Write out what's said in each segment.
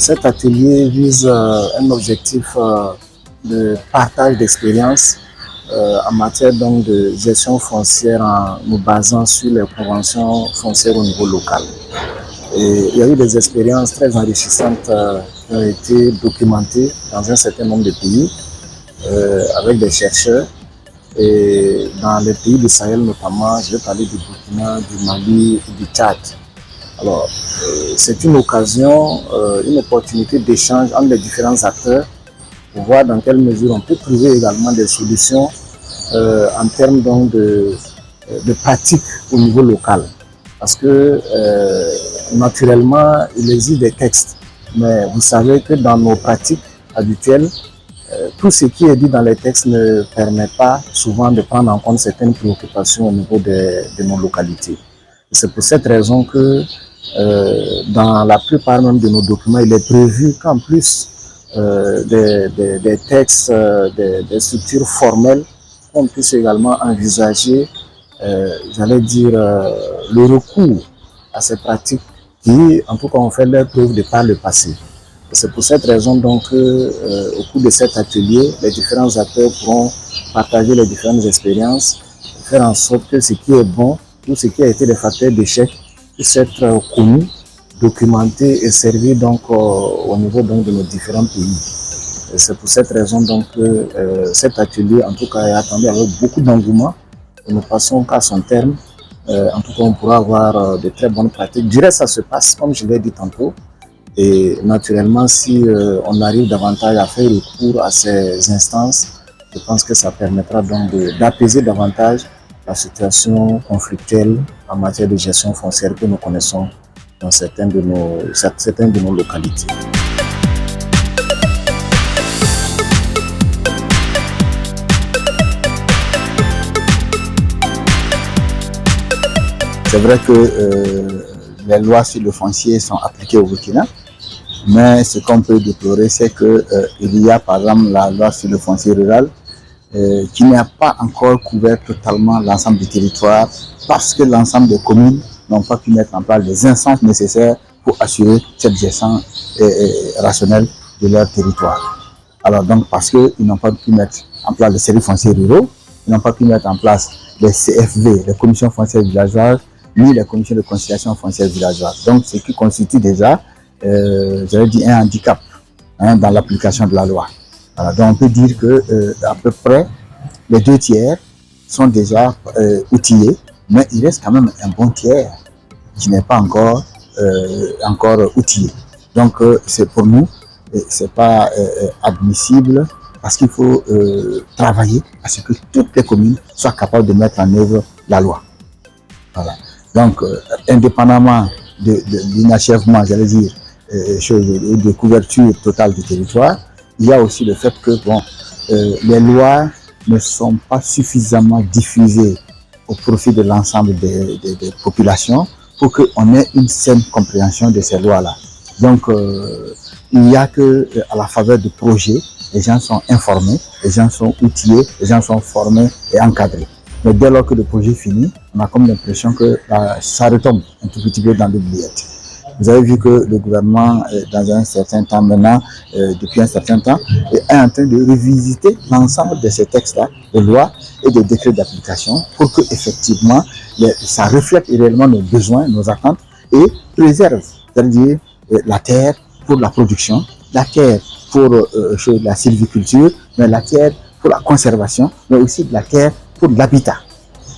Cet atelier vise un objectif de partage d'expériences en matière donc de gestion foncière en nous basant sur les conventions foncières au niveau local. Et il y a eu des expériences très enrichissantes qui ont été documentées dans un certain nombre de pays avec des chercheurs. Et dans les pays du Sahel notamment, je vais parler du Burkina, du Mali et du Tchad. Alors, c'est une occasion, une opportunité d'échange entre les différents acteurs pour voir dans quelle mesure on peut trouver également des solutions en termes donc de pratiques au niveau local. Parce que naturellement, il existe des textes, mais vous savez que dans nos pratiques habituelles, tout ce qui est dit dans les textes ne permet pas souvent de prendre en compte certaines préoccupations au niveau de nos localités. C'est pour cette raison que dans la plupart même de nos documents, il est prévu qu'en plus des textes, des structures formelles, on puisse également envisager, j'allais dire, le recours à ces pratiques qui, en tout cas, ont fait leur preuve de par le passé. C'est pour cette raison donc au cours de cet atelier, les différents acteurs pourront partager les différentes expériences, faire en sorte que ce qui est bon, tout ce qui a été des facteurs d'échec, puisse être connu, documenté et servi donc au niveau donc de nos différents pays. C'est pour cette raison donc que cet atelier en tout cas est attendu avec beaucoup d'engouement. Nous passons qu'à son terme. En tout cas, on pourra avoir de très bonnes pratiques. Du reste, ça se passe comme je l'ai dit tantôt. Et naturellement, si on arrive davantage à faire recours à ces instances, je pense que ça permettra donc d'apaiser davantage la situation conflictuelle en matière de gestion foncière que nous connaissons dans certaines de nos localités. C'est vrai que les lois sur le foncier sont appliquées au Burkina, mais ce qu'on peut déplorer, c'est qu'il y a par exemple la loi sur le foncier rural qui n'a pas encore couvert totalement l'ensemble du territoire parce que l'ensemble des communes n'ont pas pu mettre en place les instances nécessaires pour assurer cette gestion rationnelle de leur territoire. Alors donc parce qu'ils n'ont pas pu mettre en place les services fonciers ruraux, ils n'ont pas pu mettre en place les CFV, les commissions foncières villageoises, ni les commissions de conciliation foncière villageoise. Donc, ce qui constitue déjà, j'avais dit, un handicap dans l'application de la loi. Alors, donc, on peut dire que à peu près les 2 tiers sont déjà outillés, mais il reste quand même un bon tiers qui n'est pas encore outillé. Donc, c'est pour nous, c'est pas admissible parce qu'il faut travailler à ce que toutes les communes soient capables de mettre en œuvre la loi. Voilà. Donc, indépendamment de l'inachèvement, j'allais dire, de couverture totale du territoire, il y a aussi le fait que les lois ne sont pas suffisamment diffusées au profit de l'ensemble des populations pour qu'on ait une saine compréhension de ces lois-là. Donc, il n'y a que à la faveur de projets, les gens sont informés, les gens sont outillés, les gens sont formés et encadrés. Mais dès lors que le projet finit, on a comme l'impression que ça retombe un tout petit peu dans l'oubliette. Vous avez vu que le gouvernement, dans un certain temps maintenant, depuis un certain temps, est en train de revisiter l'ensemble de ces textes-là, de lois et de décrets d'application, pour que effectivement ça reflète réellement nos besoins, nos attentes et préserve, c'est-à-dire la terre pour la production, la terre pour la sylviculture, mais la terre pour la conservation, mais aussi de la terre pour l'habitat.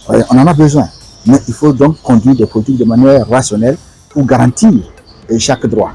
On en a besoin, mais il faut donc conduire des politiques de manière rationnelle pour garantir chaque droit.